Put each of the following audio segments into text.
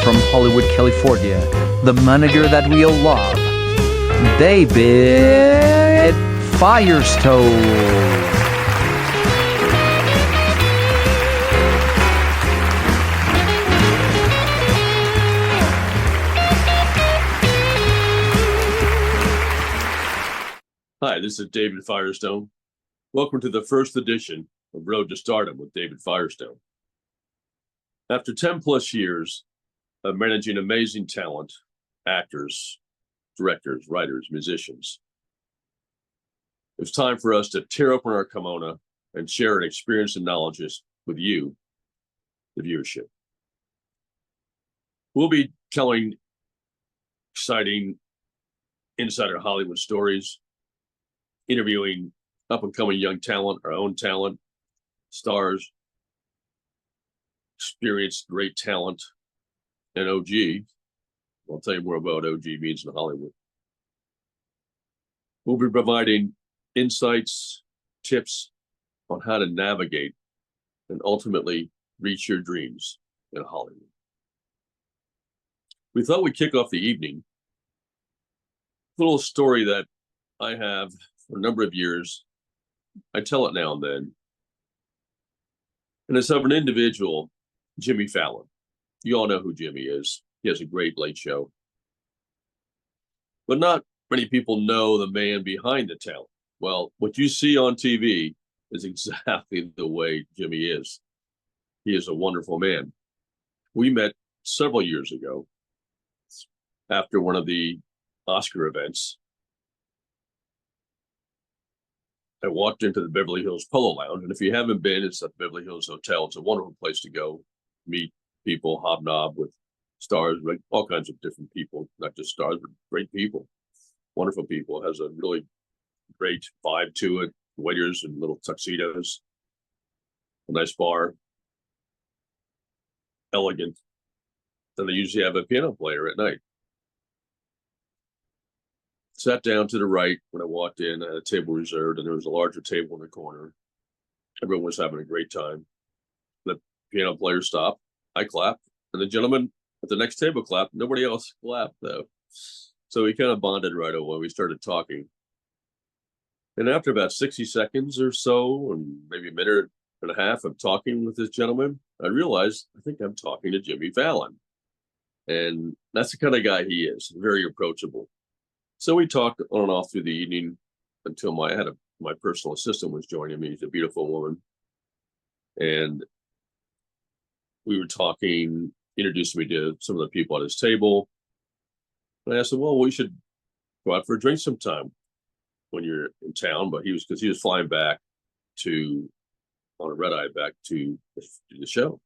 from Hollywood, California, the manager that we all love, David Firestone. Hi, this is David Firestone. Welcome to the first edition of Road to Stardom with David Firestone. After 10 plus years of managing amazing talent, actors, directors, writers, musicians, it's time for us to tear open our kimono and share an experience and knowledge with you, the viewership. We'll be telling exciting insider Hollywood stories, interviewing up-and-coming young talent, our own talent, stars, experienced great talent, and OG. I'll tell you more about OG means in Hollywood. We'll be providing insights, tips on how to navigate and ultimately reach your dreams in Hollywood. We thought we'd kick off the evening with a little story that I have for a number of years. I tell it now and then. And it's of an individual, Jimmy Fallon. You all know who Jimmy is. He has a great late show. But not many people know the man behind the talent. Well, what you see on TV is exactly the way Jimmy is. He is a wonderful man. We met several years ago after one of the Oscar events. I walked into the Beverly Hills Polo Lounge, and if you haven't been, it's at the Beverly Hills Hotel. It's a wonderful place to go, meet people, hobnob with stars, like all kinds of different people, not just stars, but great people, wonderful people. It has a really great vibe to it. Waiters in little tuxedos, a nice bar, elegant. And they usually have a piano player at night. Sat down to the right when I walked in. I had a table reserved, and there was a larger table in the corner. Everyone was having a great time. The piano player stopped. I clapped, and the gentleman at the next table clapped. Nobody else clapped, though. So we kind of bonded right away. We started talking. And after about 60 seconds or so, and maybe a minute and a half of talking with this gentleman, I realized I think I'm talking to Jimmy Fallon. And that's the kind of guy he is, very approachable. So we talked on and off through the evening until my personal assistant was joining me. She's a beautiful woman. And we were talking, introduced me to some of the people at his table. And I said, well, we should go out for a drink sometime when you're in town. But because he was flying back on a red eye back to the show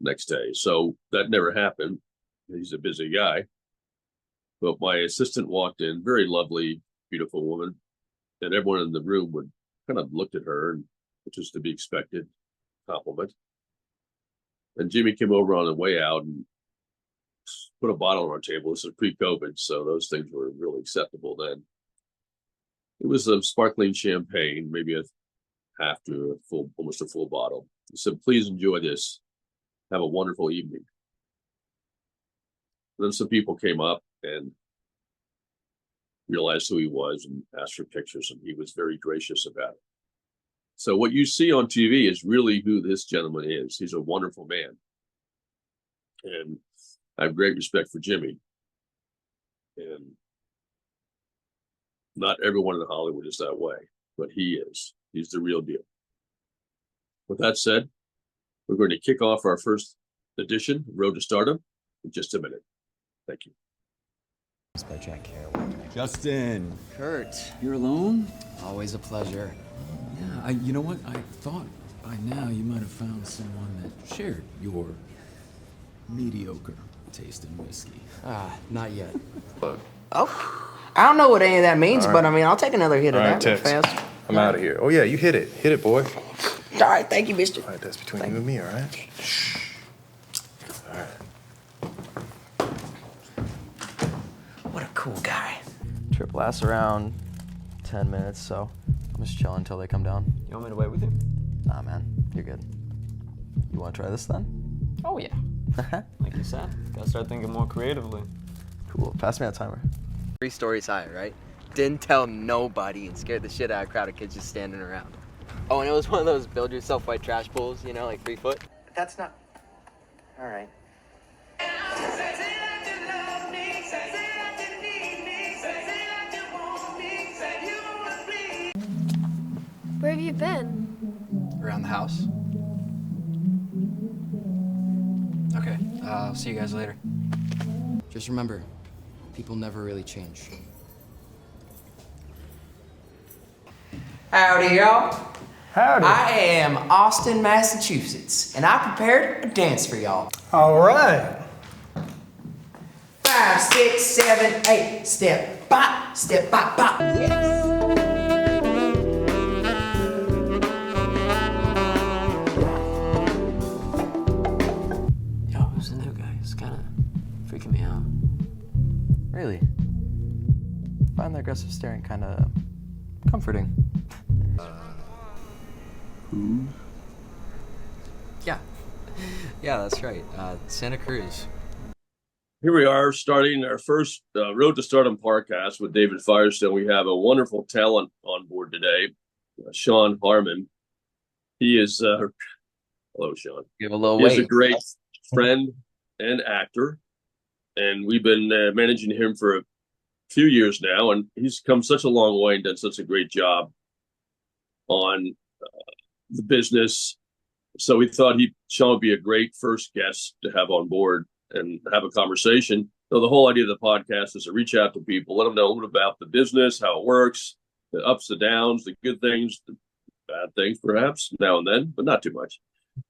next day. So that never happened. He's a busy guy. But my assistant walked in, very lovely, beautiful woman, and everyone in the room would kind of looked at her, which is to be expected, compliment. And Jimmy came over on the way out and put a bottle on our table. This is pre-COVID, so those things were really acceptable then. It was a sparkling champagne, maybe a half to almost a full bottle. He said, please enjoy this. Have a wonderful evening. And then some people came up and realized who he was and asked for pictures, and he was very gracious about it. So what you see on TV is really who this gentleman is. He's a wonderful man. And I have great respect for Jimmy. And not everyone in Hollywood is that way, but he is. He's the real deal. With that said, we're going to kick off our first edition, Road to Stardom, in just a minute. Thank you. By Jack Carroll. Justin. Kurt. You're alone? Always a pleasure. Yeah, you know what? I thought by now you might have found someone that shared your mediocre taste in whiskey. Not yet. Oh, I don't know what any of that means, but I mean, I'll take another hit of that real fast. I'm out of here. Oh, yeah, you hit it. Hit it, boy. All right, thank you, mister. All right, that's between you and me, all right? Shh. All right. What a cool guy. Trip lasts around 10 minutes, so I'm just chilling until they come down. You want me to wait with you? Nah, man, you're good. You want to try this then? Oh, yeah. Like you said, gotta start thinking more creatively. Cool. Pass me that timer. 3 stories high, right? Didn't tell nobody and scared the shit out of a crowd of kids just standing around. Oh, and it was one of those build yourself white trash pools, you know, like 3 foot. That's not. All right. Where have you been? Around the house. Okay, I'll see you guys later. Just remember, people never really change. Howdy, y'all. Howdy. I am Austin, Massachusetts, and I prepared a dance for y'all. All right. 5, 6, 7, 8. Step, bop, step, bop, bop. Yes. Yo, who's the new guy? It's kind of freaking me out. Really? I find the aggressive staring kind of comforting. Yeah, that's right. Santa Cruz. Here we are starting our first Road to Stardom podcast with David Firestone. We have a wonderful talent on board today, Shawn Harmon. He is, hello, Shawn. Give a little He is a weight. great friend and actor, and we've been managing him for a few years now, and he's come such a long way and done such a great job on the business. So we thought Shawn would be a great first guest to have on board and have a conversation. So the whole idea of the podcast is to reach out to people, let them know a little about the business, how it works, the ups, the downs, the good things, the bad things, perhaps now and then, but not too much.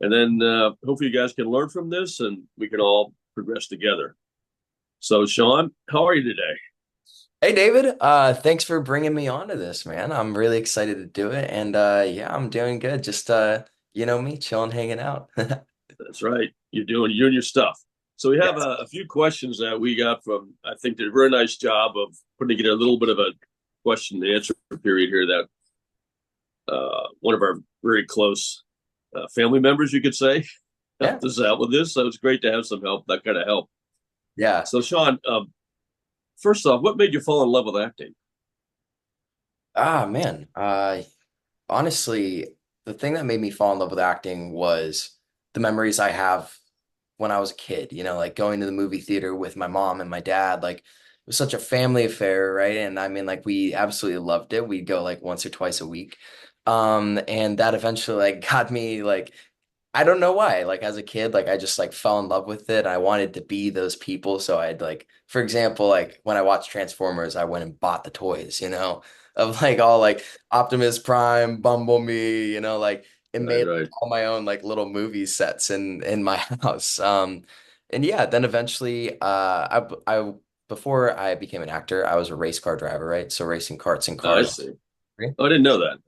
And then hopefully you guys can learn from this and we can all progress together. So Shawn, how are you today? Hey, David. Thanks for bringing me onto this, man. I'm really excited to do it, and yeah, I'm doing good. Just you know me, chilling, hanging out. That's right. You're doing your stuff. So we have a few questions that we got from, I think did a very nice job of putting together a little bit of a question and answer period here that one of our very close family members, you could say, helped us out with this. So it's great to have some help, that kind of help. Yeah. So Shawn, first off, what made you fall in love with acting? Ah, man. Honestly, the thing that made me fall in love with acting was the memories I have when I was a kid, you know, like going to the movie theater with my mom and my dad. Like, it was such a family affair, right? And I mean, like, we absolutely loved it. We'd go like once or twice a week. And that eventually like got me like, I don't know why. Like as a kid, like I just like fell in love with it. I wanted to be those people. So I'd like, for example, like when I watched Transformers, I went and bought the toys, you know, of like all like Optimus Prime, Bumblebee, you know, like it made Right. all my own like little movie sets in my house. And yeah, then eventually, I before I became an actor, I was a race car driver, right? So racing karts and Oh, I cars. see. Oh, I didn't know that.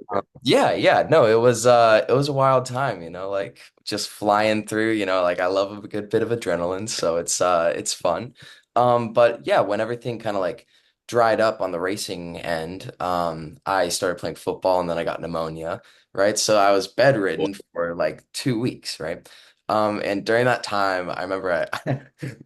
Yeah, no, it was a wild time, you know, like just flying through, you know, like I love a good bit of adrenaline, so it's fun. But yeah, when everything kind of like dried up on the racing end, I started playing football and then I got pneumonia, right? So I was bedridden for like 2 weeks, right? And during that time, I remember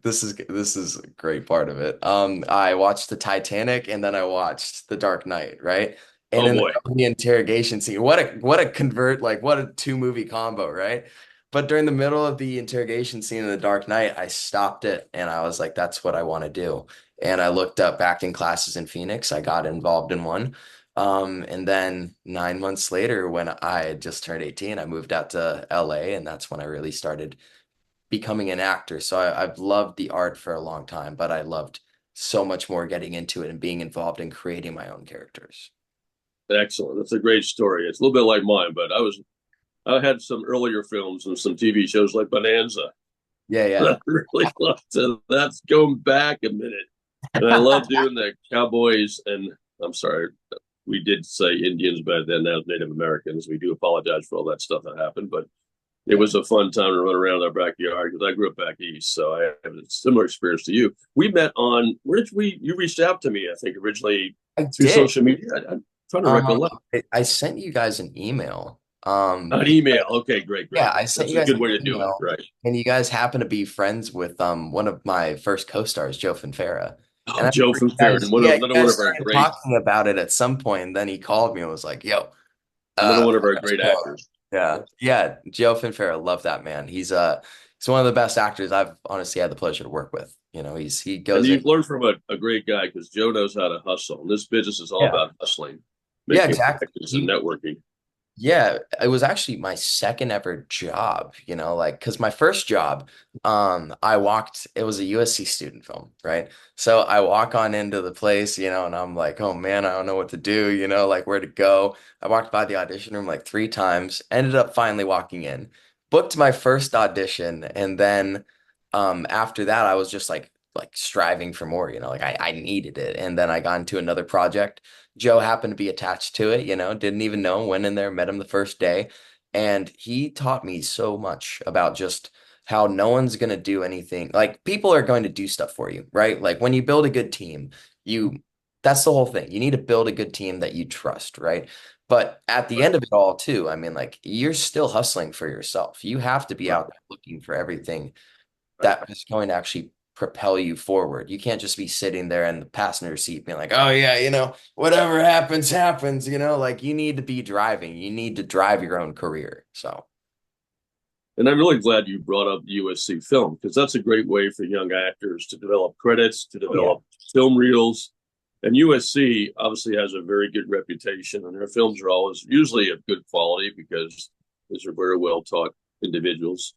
this is a great part of it. I watched the Titanic and then I watched The Dark Knight, right? And Oh in boy. the interrogation scene, what a 2 movie combo, right? But during the middle of the interrogation scene in The Dark Knight, I stopped it and I was like, that's what I want to do. And I looked up acting classes in Phoenix. I got involved in one. And then 9 months later, when I had just turned 18, I moved out to LA, and that's when I really started becoming an actor. So I've loved the art for a long time, but I loved so much more getting into it and being involved in creating my own characters. Excellent. That's a great story. It's a little bit like mine, but I had some earlier films and some TV shows like Bonanza. Yeah, I yeah. really loved it. That's going back a minute. And I love doing the cowboys and I'm sorry, we did say Indians back then, now Native Americans. We do apologize for all that stuff that happened, but it was a fun time to run around our backyard because I grew up back east. So I have a similar experience to you. We met on, you reached out to me, I think, originally I through did. social media. I'm trying to recollect. I sent you guys an email. An email. Okay, great, Yeah, great. I sent That's you a guys good an way to do it. email, Right. and you guys happen to be friends with one of my first co-stars, Joe Finfera. And Oh, I Joe remember from Farron, yeah, you another one guys of our started great, talking about it at some point, and then he called me and was like, "Yo, another one of our let's great go." actors. Yeah, Joe Finfera, love that man. He's one of the best actors I've honestly had the pleasure to work with. You know, he And goes in. you've learned from a great guy because Joe knows how to hustle. And this business is all Yeah, about hustling, yeah, making exactly. connections and networking. Yeah, it was actually my second ever job, like because my first job, it was a USC student film, right? So I walk on into the place, and I'm like, oh man, I don't know what to do, like where to go. I walked by the audition room like 3 times, ended up finally walking in, booked my first audition, and then after that I was just like striving for more, like I needed it. And then I got into another project. Joe happened to be attached to it, didn't even know, went in there, met him the first day. And he taught me so much about just how no one's going to do anything. Like people are going to do stuff for you, right? Like when you build a good team, that's the whole thing. You need to build a good team that you trust, right? But at the end of it all, too, I mean, like you're still hustling for yourself. You have to be Right. out there looking for everything Right. that is going to actually propel you forward. You can't just be sitting there in the passenger seat being like, oh yeah, whatever happens, happens, like you need to be driving. You need to drive your own career. So And I'm really glad you brought up USC film because that's a great way for young actors to develop credits, to develop film reels. And USC obviously has a very good reputation, and their films are always usually of good quality because these are very well taught individuals.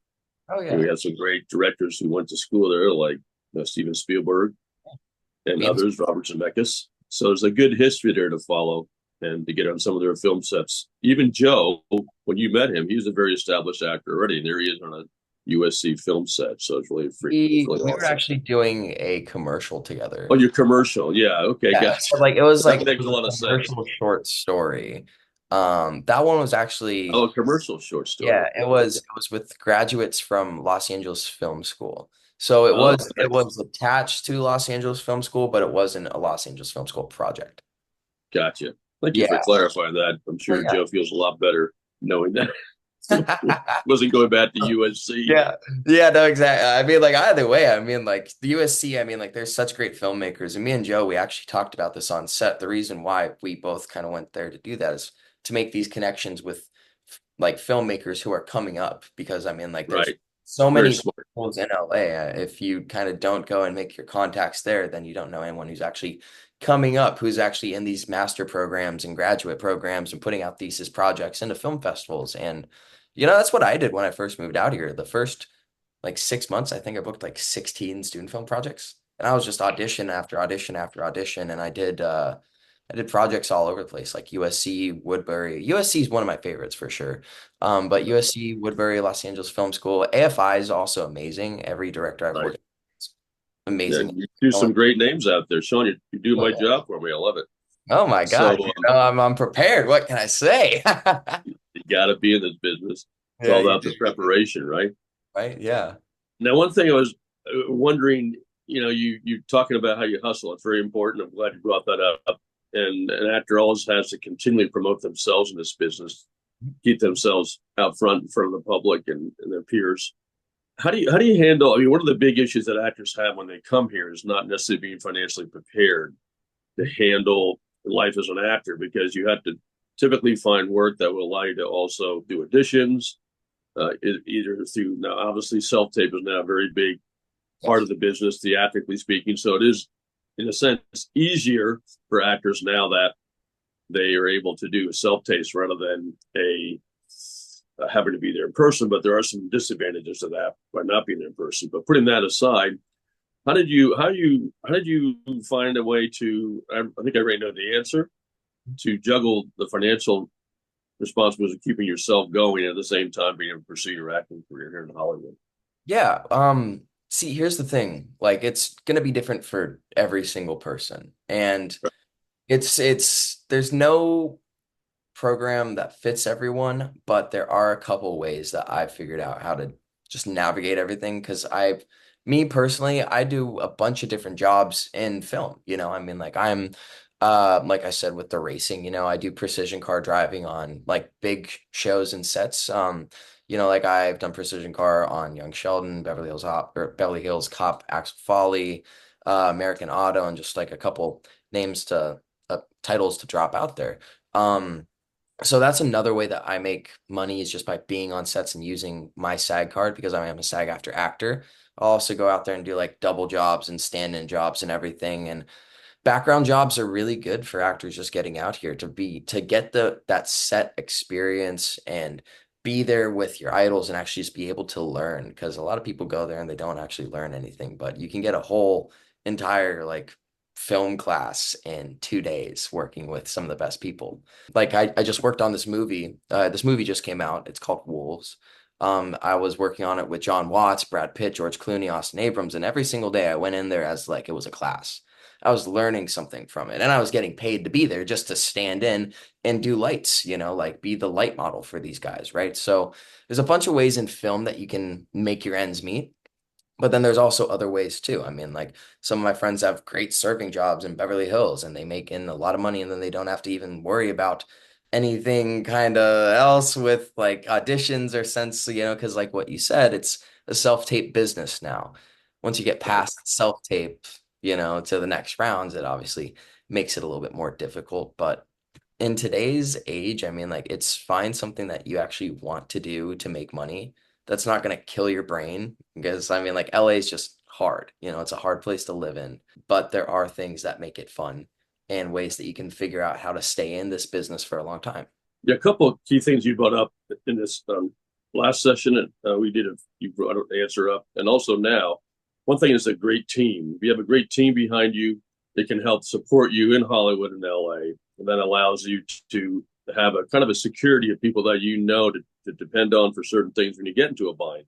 oh And we yeah. have some great directors who went to school there, like Steven Spielberg and Means- others, Robert Zemeckis. So there's a good history there to follow and to get on some of their film sets. Even Joe, when you met him, he was a very established actor already, and there he is on a USC film set. So it's really free. we It's really we were awesome. actually doing a commercial together. Oh, your commercial, yeah, okay, Yeah, gotcha. so like it was That like makes a lot of sense. commercial short story. That one was actually Oh, a commercial short story. yeah, it was with graduates from Los Angeles Film School. So it Oh, was it was attached to Los Angeles Film School, but it wasn't a Los Angeles Film School project. gotcha. Thank you Yeah. for clarifying that. I'm sure Yeah. Joe feels a lot better knowing that. Wasn't going back to USC. Yeah, yeah, no, exactly. I mean, like either way, I mean, like the USC, I mean, like there's such great filmmakers, and me and Joe, we actually talked about this on set. The reason why we both kind of went there to do that is to make these connections with like filmmakers who are coming up, because I mean, like there's Right. so Very many smart. schools in LA. If you kind of don't go and make your contacts there, then you don't know anyone who's actually coming up, who's actually in these master programs and graduate programs and putting out thesis projects into film festivals. And that's what I did when I first moved out here. The first like 6 months, I think I booked like 16 student film projects. And I was just audition after audition after audition. And I did projects all over the place, like USC, Woodbury. USC is one of my favorites for sure. But USC, Woodbury, Los Angeles Film School, AFI is also amazing. Every director I've Right. worked with is Yeah, amazing. you do some great names out there. Sean, you do my job for me. I love it. Oh my So God. I'm prepared. What can I say? you got to be in this business. It's Yeah, all you about the do. preparation, right? Right? Yeah. Now, one thing I was wondering, you talking about how you hustle. It's very important. I'm glad you brought that up. And an actor always has to continually promote themselves in this business, keep themselves out front in front of the public and their peers. How do you handle? I mean, one of the big issues that actors have when they come here is not necessarily being financially prepared to handle life as an actor, because you have to typically find work that will allow you to also do auditions, either through, now obviously self-tape is now a very big part of the business, theatrically speaking. So it is, in a sense, easier for actors now that they are able to do a self-tape rather than having to be there in person. But there are some disadvantages to that by not being there in person. But putting that aside, how did you find a way to? I think I already know the answer, to juggle the financial responsibilities of keeping yourself going at the same time being able to pursue your acting career here in Hollywood. Yeah. See, here's the thing. Like it's gonna be different for every single person. And there's no program that fits everyone, but there are a couple ways that I've figured out how to just navigate everything. Because me personally, I do a bunch of different jobs in film. I mean, like I'm Like I said, with the racing, I do precision car driving on like big shows and sets. Like I've done precision car on Young Sheldon, Beverly Hills Cop, Axel Folly, American Auto, and just like a couple names to titles to drop out there. So that's another way that I make money is just by being on sets and using my SAG card because I am a SAG after actor. I'll also go out there and do like double jobs and stand-in jobs and everything. And background jobs are really good for actors just getting out here to get that set experience and be there with your idols and actually just be able to learn because a lot of people go there and they don't actually learn anything, but you can get a whole entire like film class in 2 days working with some of the best people. Like I just worked on this movie. This movie just came out. It's called Wolves. I was working on it with John Watts, Brad Pitt, George Clooney, Austin Abrams, and every single day I went in there as like it was a class. I was learning something from it, and I was getting paid to be there just to stand in and do lights, like be the light model for these guys, right? So there's a bunch of ways in film that you can make your ends meet. But then there's also other ways too. I mean, like some of my friends have great surfing jobs in Beverly Hills and they make in a lot of money and then they don't have to even worry about anything kind of else with like auditions or sense, because like what you said, it's a self-tape business now. Once you get past self-tape, to the next rounds, it obviously makes it a little bit more difficult. But in today's age, I mean, like it's find something that you actually want to do to make money that's not going to kill your brain because I mean like LA is just hard. It's a hard place to live in, but there are things that make it fun and ways that you can figure out how to stay in this business for a long time. Yeah, a couple of key things you brought up in this last session, and you brought an answer up, and also now, one thing is a great team. If you have a great team behind you, it can help support you in Hollywood and LA, and that allows you to have a kind of a security of people that to depend on for certain things when you get into a bind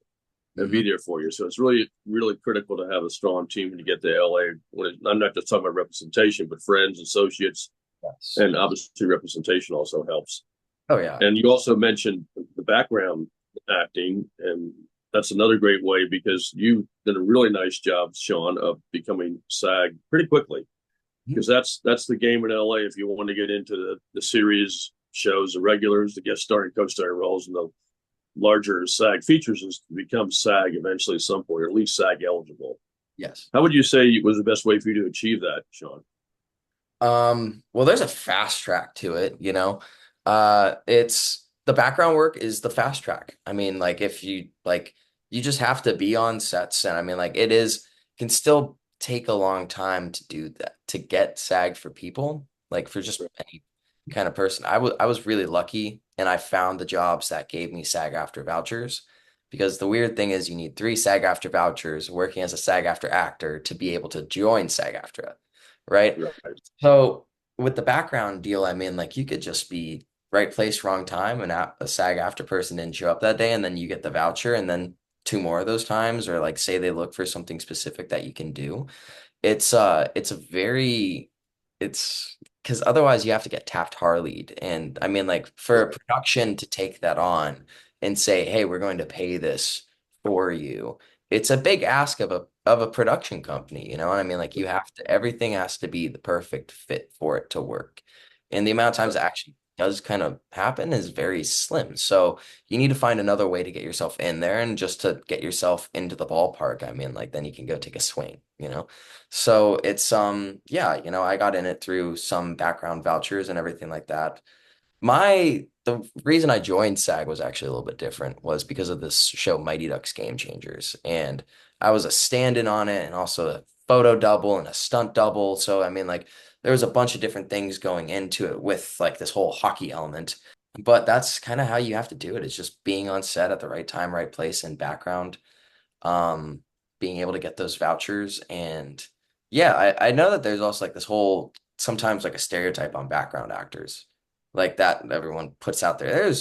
and be there for you. So it's really, really critical to have a strong team when you get to LA. I'm not just talking about representation, but friends, associates, Yes. and obviously representation also helps. Oh yeah. And you also mentioned the background acting, and that's another great way because you did a really nice job, Shawn, of becoming SAG pretty quickly. Because that's the game in LA. If you want to get into the series shows, the regulars, the guest starring, co-starring roles, and the larger SAG features, is to become SAG eventually at some point, or at least SAG eligible. Yes. How would you say was the best way for you to achieve that, Shawn? Well, there's a fast track to it, it's the background work is the fast track. I mean, like if you you just have to be on sets, and I mean, like can still take a long time to do that to get SAG for people, like for just any kind of person. I was really lucky, and I found the jobs that gave me SAG after vouchers. Because the weird thing is, you need 3 SAG after vouchers working as a SAG after actor to be able to join SAG after, right? Right. So with the background deal, I mean, like you could just be right place, wrong time, and a SAG after person didn't show up that day, and then you get the voucher, and then 2 more of those times, or like say they look for something specific that you can do. It's because otherwise you have to get Taft Harley'd, and I mean, like for a production to take that on and say, hey, we're going to pay this for you. It's a big ask of a production company, you know what I mean? Like everything has to be the perfect fit for it to work. And the amount of times it actually does kind of happen is very slim. So you need to find another way to get yourself in there and just to get yourself into the ballpark. I mean, like then you can go take a swing. So it's yeah, I got in it through some background vouchers and everything like that. The reason I joined SAG was actually a little bit different, was because of this show Mighty Ducks Game Changers, and I was a stand-in on it and also a photo double and a stunt double. So I mean, like there was a bunch of different things going into it with like this whole hockey element, but that's kind of how you have to do it. It's just being on set at the right time, right place, and background, being able to get those vouchers. And yeah, I know that there's also like this whole sometimes like a stereotype on background actors like that everyone puts out there.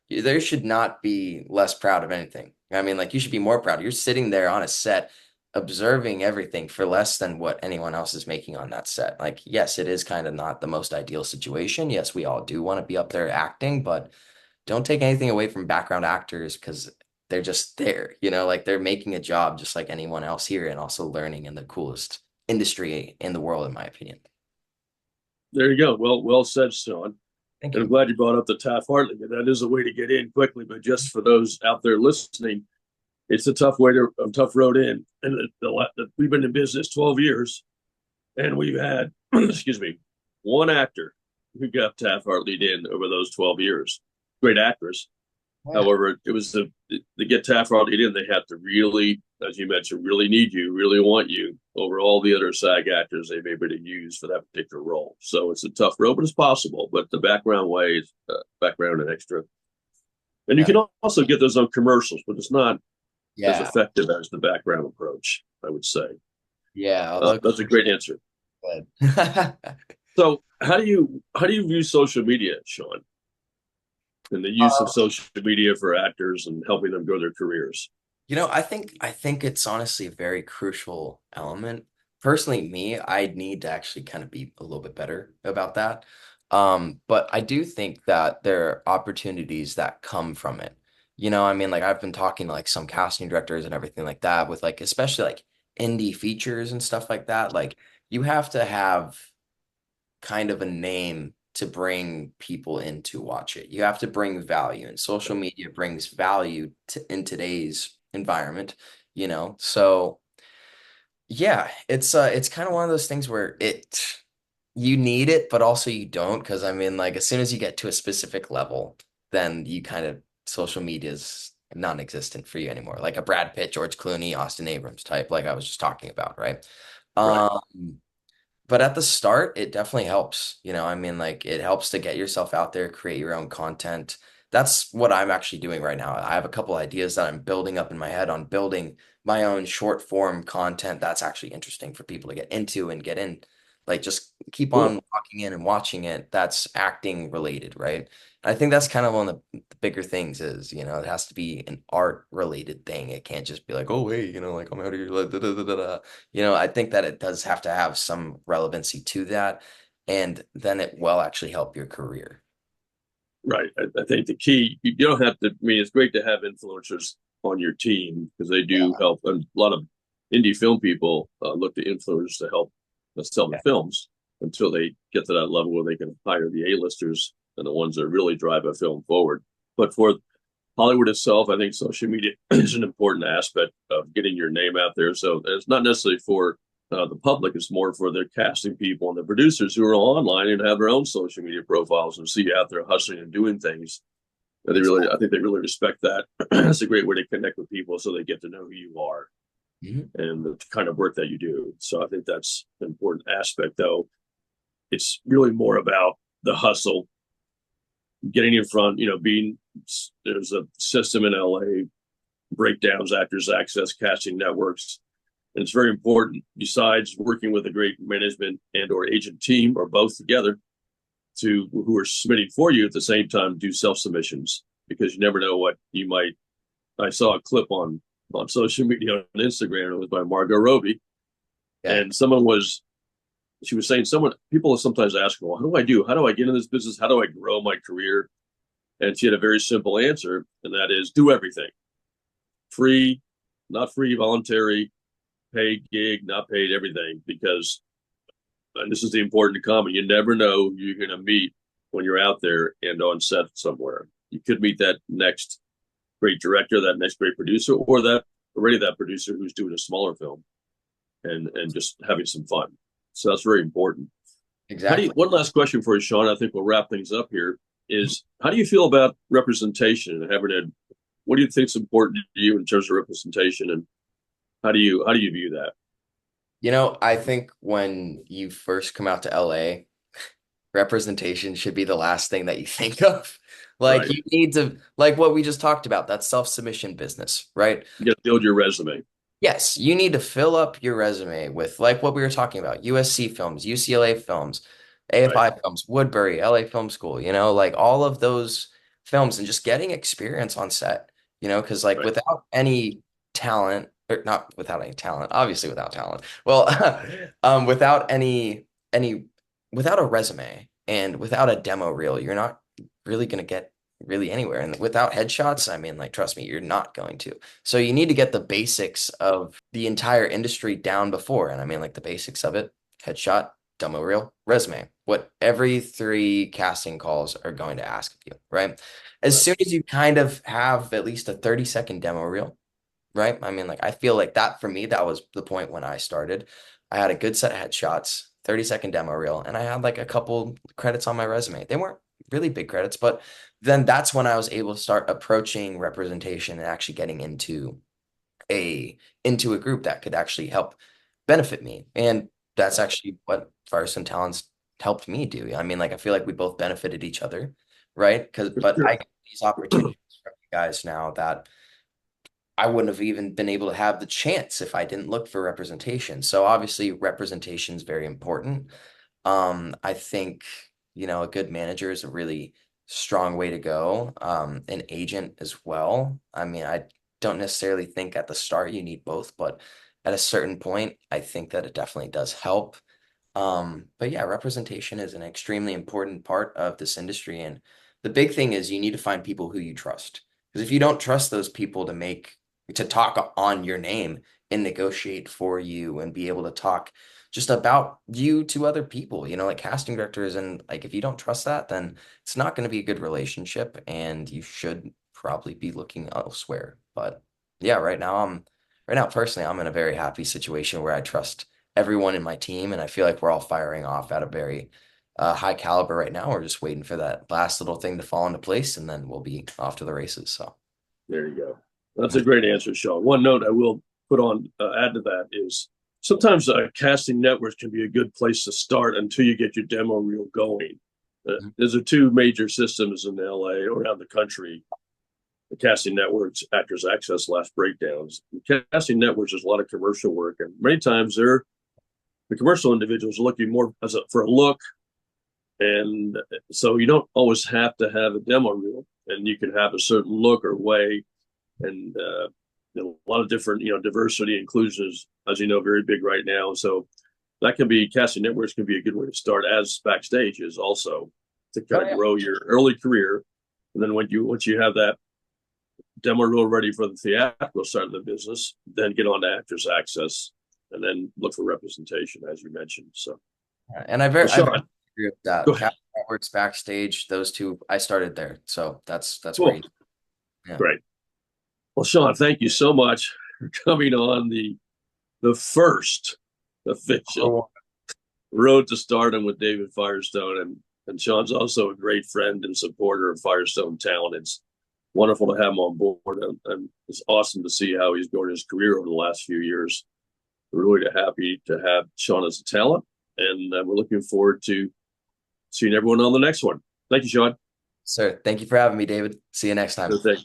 There should not be less proud of anything. I mean, like you should be more proud. You're sitting there on a set observing everything for less than what anyone else is making on that set. Like, yes, it is kind of not the most ideal situation. Yes, we all do want to be up there acting, but don't take anything away from background actors because they're just there, like they're making a job just like anyone else here and also learning in the coolest industry in the world, in my opinion. There you go. Well said, Sean. Thank And I'm you. glad you brought up the Taft-Hartley. That is a way to get in quickly, but just for those out there listening, it's a tough road in. And we've been in business 12 years, and we've had, excuse me, one actor who got Taft-Hartley in over those 12 years. Great actress. Yeah. However, it was to get Taft-Hartley in, they had to really, as you mentioned, really need you, really want you over all the other SAG actors they may be able to use for that particular role. So it's a tough road, but it's possible. But the background way is background and extra. And you can also get those on commercials, but it's not as effective as the background approach, I would say. Yeah. That's a great answer. Good. So how do you view social media, Shawn, and the use of social media for actors and helping them grow their careers? I think it's honestly a very crucial element. Personally, me, I need to actually kind of be a little bit better about that. But I do think that there are opportunities that come from it. I mean, like I've been talking to like some casting directors and everything like that with like especially like indie features and stuff like that. Like you have to have kind of a name to bring people in to watch it. You have to bring value, and social media brings value in today's environment, So yeah, it's kind of one of those things where you need it, but also you don't, because I mean, like as soon as you get to a specific level, then you kind of social media is non-existent for you anymore. Like a Brad Pitt, George Clooney, Austin Abrams type, like I was just talking about, right? Right. But at the start, it definitely helps. I mean, like it helps to get yourself out there, create your own content. That's what I'm actually doing right now. I have a couple ideas that I'm building up in my head on building my own short form content that's actually interesting for people to get into and get in. Like just keep on walking in and watching it. That's acting related, right? I think that's kind of one of the bigger things is, it has to be an art related thing. It can't just be like, oh, hey, like I'm out here, like, da, da, da, da, da. I think that it does have to have some relevancy to that, and then it will actually help your career. Right. I think the key, you don't have to, I mean, it's great to have influencers on your team because they do help. And a lot of indie film people look to influencers to help sell the films until they get to that level where they can hire the A-listers and the ones that really drive a film forward. But for Hollywood itself, I think social media is an important aspect of getting your name out there. So it's not necessarily for the public, it's more for the casting people and the producers who are online and have their own social media profiles and see you out there hustling and doing things. I think they really respect that. It's a great way to connect with people so they get to know who you are and the kind of work that you do. So I think that's an important aspect, though. It's really more about the hustle, getting in front, there's a system in LA, breakdowns, actors access, casting networks. And it's very important, besides working with a great management and or agent team or both together, to who are submitting for you at the same time do self-submissions, because you never know what you might. I saw a clip on social media on Instagram. It was by Margot Robbie, and she was saying people sometimes ask, well, how do I get in this business? How do I grow my career? And she had a very simple answer, and that is do everything. Free, not free, voluntary, paid gig, not paid, everything, because and this is the important comment, you never know who you're going to meet when you're out there and on set somewhere. You could meet that next great director, that next great producer, or that producer who's doing a smaller film and just having some fun. So that's very important. Exactly. One last question for you, Shawn. I think we'll wrap things up here. Is how do you feel about representation and what do you think is important to you in terms of representation, and how do you view that? I think when you first come out to LA, representation should be the last thing that you think of. Like Right. you need to, like what we just talked about, that self-submission business, right? You got to build your resume. Yes, you need to fill up your resume with like what we were talking about, USC films, UCLA films, AFI films, Woodbury, LA Film School, like all of those films and just getting experience on set, because like without any talent, or not without any talent, obviously without talent. Well, without without a resume and without a demo reel, you're not really going to get really anywhere. And without headshots, I mean, like, trust me, you're not going to. So you need to get the basics of the entire industry down before. And I mean, like the basics of it, headshot, demo reel, resume, what every 3 casting calls are going to ask of you, right? As soon as you kind of have at least a 30-second demo reel, right? I mean, like, I feel like that for me, that was the point when I started. I had a good set of headshots, 30-second demo reel, and I had like a couple credits on my resume. They weren't really big credits, but then that's when I was able to start approaching representation and actually getting into a group that could actually help benefit me. And that's actually what Firestone Talents helped me do. I mean, like, I feel like we both benefited each other, right? But I get these opportunities from you guys now that I wouldn't have even been able to have the chance if I didn't look for representation. So obviously representation is very important. I think, a good manager is a really strong way to go. An agent as well. I mean, I don't necessarily think at the start you need both, but at a certain point, I think that it definitely does help. But yeah, representation is an extremely important part of this industry. And the big thing is you need to find people who you trust. Because if you don't trust those people to talk on your name and negotiate for you and be able to talk just about you to other people, like casting directors, and like, if you don't trust that, then it's not going to be a good relationship and you should probably be looking elsewhere. But yeah, right now personally, I'm in a very happy situation where I trust everyone in my team, and I feel like we're all firing off at a very high caliber right now. We're just waiting for that last little thing to fall into place, and then we'll be off to the races. So There you go. That's a great answer, Shawn. One note I will add to that is sometimes casting networks can be a good place to start until you get your demo reel going. There's 2 major systems in LA or around the country. The casting networks, Actors Access, Last Breakdowns. In casting networks, there's a lot of commercial work, and many times the commercial individuals are looking more for a look, and so you don't always have to have a demo reel, and you can have a certain look or way, and a lot of different, diversity, inclusion is, as you know, very big right now. So that can be, casting networks can be a good way to start, as backstage is also, to kind of grow your early career, and then once you have that demo reel ready for the theatrical side of the business, then get on to Actors Access, and then look for representation, as you mentioned. So, and I very agree with that. Casting networks, backstage, those 2, I started there, so that's cool. Great. Yeah. Great. Well, Shawn, thank you so much for coming on the first official Road to Stardom with David Firestone, and Shawn's also a great friend and supporter of Firestone Talent. It's wonderful to have him on board, and it's awesome to see how he's grown his career over the last few years. We're really happy to have Shawn as a talent, and we're looking forward to seeing everyone on the next one. Thank you, Shawn. Sir, thank you for having me, David. See you next time. Okay,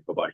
bye-bye.